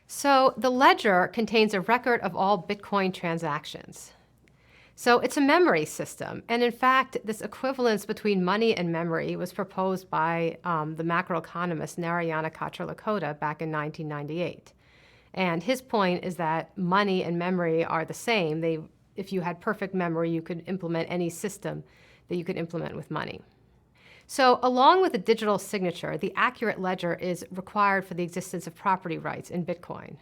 So the ledger contains a record of all Bitcoin transactions. So it's a memory system. And in fact, this equivalence between money and memory was proposed by the macroeconomist Narayana Kocherlakota back in 1998. And his point is that money and memory are the same. If you had perfect memory, you could implement any system that you could implement with money. So along with a digital signature, the accurate ledger is required for the existence of property rights in Bitcoin.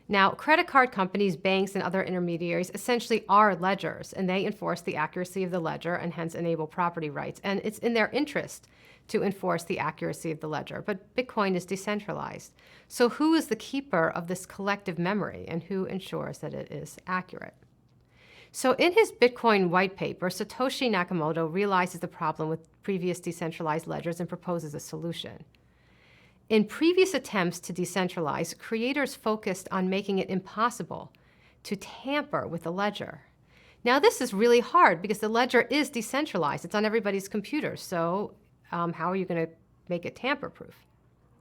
Now, credit card companies, banks, and other intermediaries essentially are ledgers, and they enforce the accuracy of the ledger and hence enable property rights. And it's in their interest to enforce the accuracy of the ledger. But Bitcoin is decentralized. So who is the keeper of this collective memory, and who ensures that it is accurate? So in his Bitcoin white paper, Satoshi Nakamoto realizes the problem with previous decentralized ledgers and proposes a solution. In previous attempts to decentralize, creators focused on making it impossible to tamper with the ledger. Now this is really hard because the ledger is decentralized. It's on everybody's computer, so how are you going to make it tamper-proof?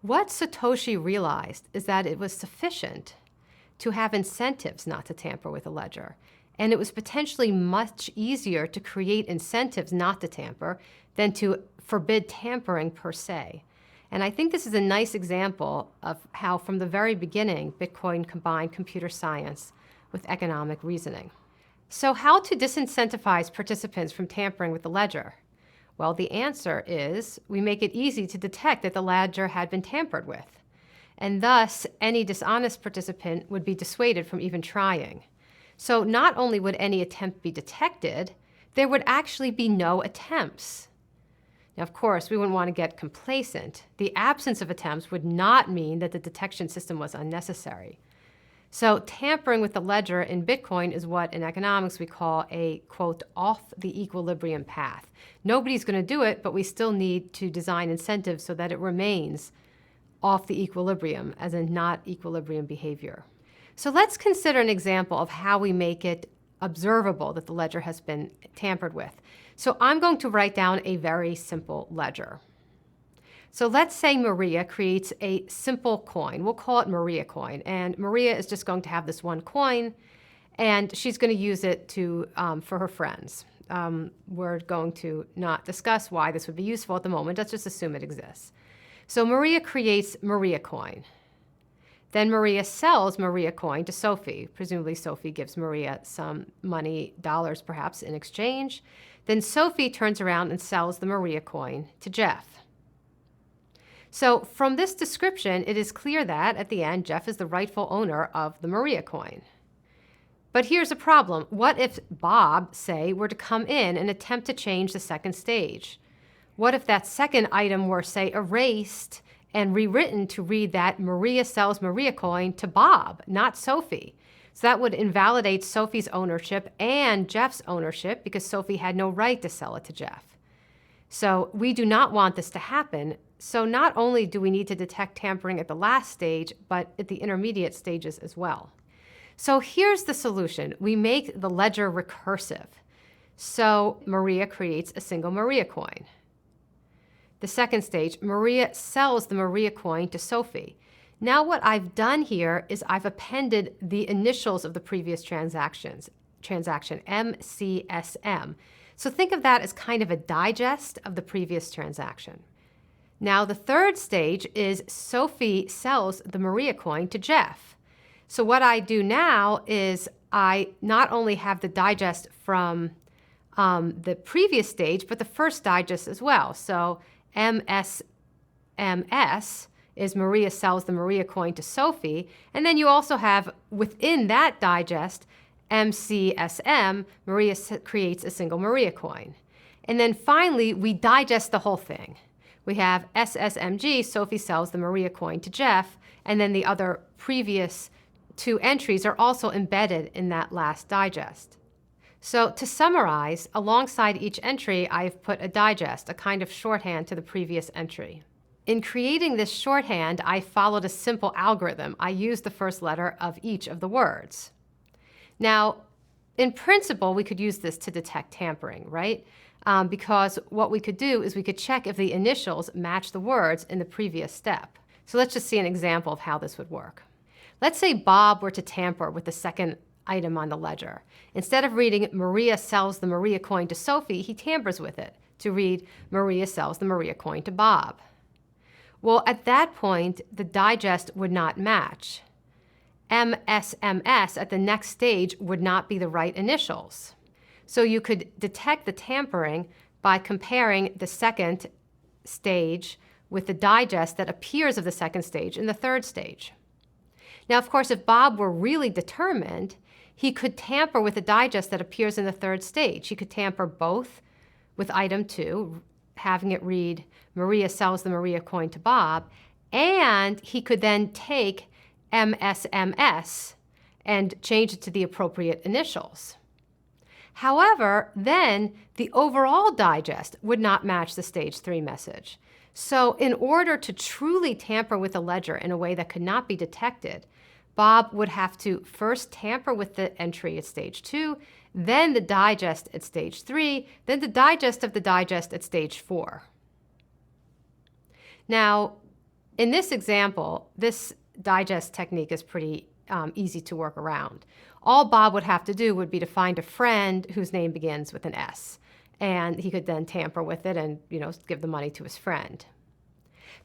What Satoshi realized is that it was sufficient to have incentives not to tamper with a ledger. And it was potentially much easier to create incentives not to tamper than to forbid tampering per se. And I think this is a nice example of how from the very beginning, Bitcoin combined computer science with economic reasoning. So how to disincentivize participants from tampering with the ledger? Well, the answer is we make it easy to detect that the ledger had been tampered with. And thus, any dishonest participant would be dissuaded from even trying. So not only would any attempt be detected, there would actually be no attempts. Now, of course, we wouldn't want to get complacent. The absence of attempts would not mean that the detection system was unnecessary. So tampering with the ledger in Bitcoin is what in economics we call a, quote, off the equilibrium path. Nobody's going to do it, but we still need to design incentives so that it remains off the equilibrium, as in not equilibrium behavior. So let's consider an example of how we make it observable that the ledger has been tampered with. So I'm going to write down a very simple ledger. So let's say Maria creates a simple coin. We'll call it Maria coin. And Maria is just going to have this one coin, and she's going to use it for her friends. We're going to not discuss why this would be useful at the moment. Let's just assume it exists. So Maria creates Maria coin. Then Maria sells Maria coin to Sophie. Presumably Sophie gives Maria some money, dollars perhaps, in exchange. Then Sophie turns around and sells the Maria coin to Jeff. So from this description, it is clear that, at the end, Jeff is the rightful owner of the Maria coin. But here's a problem. What if Bob, say, were to come in and attempt to change the second stage? What if that second item were, say, erased and rewritten to read that Maria sells Maria coin to Bob, not Sophie? So that would invalidate Sophie's ownership and Jeff's ownership because Sophie had no right to sell it to Jeff. So we do not want this to happen. So not only do we need to detect tampering at the last stage, but at the intermediate stages as well. So here's the solution. We make the ledger recursive. So Maria creates a single Maria coin. The second stage, Maria sells the Maria coin to Sophie. Now what I've done here is I've appended the initials of the previous transaction, MCSM. So think of that as kind of a digest of the previous transaction. Now the third stage is Sophie sells the Maria coin to Jeff. So what I do now is I not only have the digest from the previous stage, but the first digest as well. So MSMS is Maria sells the Maria coin to Sophie. And then you also have within that digest, MCSM, Maria creates a single Maria coin. And then finally, we digest the whole thing. We have SSMG, Sophie sells the Maria coin to Jeff, and then the other previous two entries are also embedded in that last digest. So to summarize, alongside each entry, I've put a digest, a kind of shorthand to the previous entry. In creating this shorthand, I followed a simple algorithm. I used the first letter of each of the words. Now, in principle, we could use this to detect tampering, right? Because what we could do is we could check if the initials match the words in the previous step. So let's just see an example of how this would work. Let's say Bob were to tamper with the second item on the ledger. Instead of reading Maria sells the Maria coin to Sophie, he tampers with it to read Maria sells the Maria coin to Bob. Well, at that point, the digest would not match. MSMS at the next stage would not be the right initials. So you could detect the tampering by comparing the second stage with the digest that appears of the second stage in the third stage. Now, of course, if Bob were really determined, he could tamper with the digest that appears in the third stage. He could tamper both with item 2, having it read Maria sells the Maria coin to Bob, and he could then take MSMS and change it to the appropriate initials. However, then the overall digest would not match the stage 3 message. So in order to truly tamper with a ledger in a way that could not be detected, Bob would have to first tamper with the entry at stage 2, then the digest at stage 3, then the digest of the digest at stage 4. Now, in this example, this digest technique is pretty easy to work around. All Bob would have to do would be to find a friend whose name begins with an S, and he could then tamper with it and, give the money to his friend.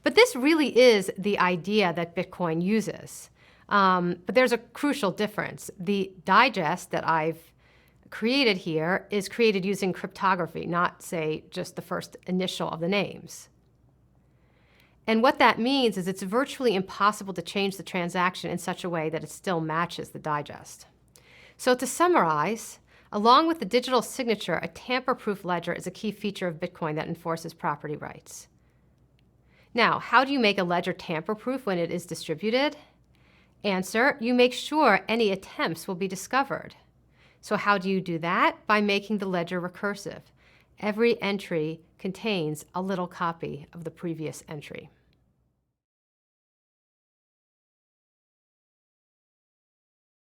But this really is the idea that Bitcoin uses. But there's a crucial difference. The digest that I've created here is created using cryptography, not, say, just the first initial of the names. And what that means is it's virtually impossible to change the transaction in such a way that it still matches the digest. So to summarize, along with the digital signature, a tamper-proof ledger is a key feature of Bitcoin that enforces property rights. Now, how do you make a ledger tamper-proof when it is distributed? Answer, you make sure any attempts will be discovered. So how do you do that? By making the ledger recursive. Every entry contains a little copy of the previous entry.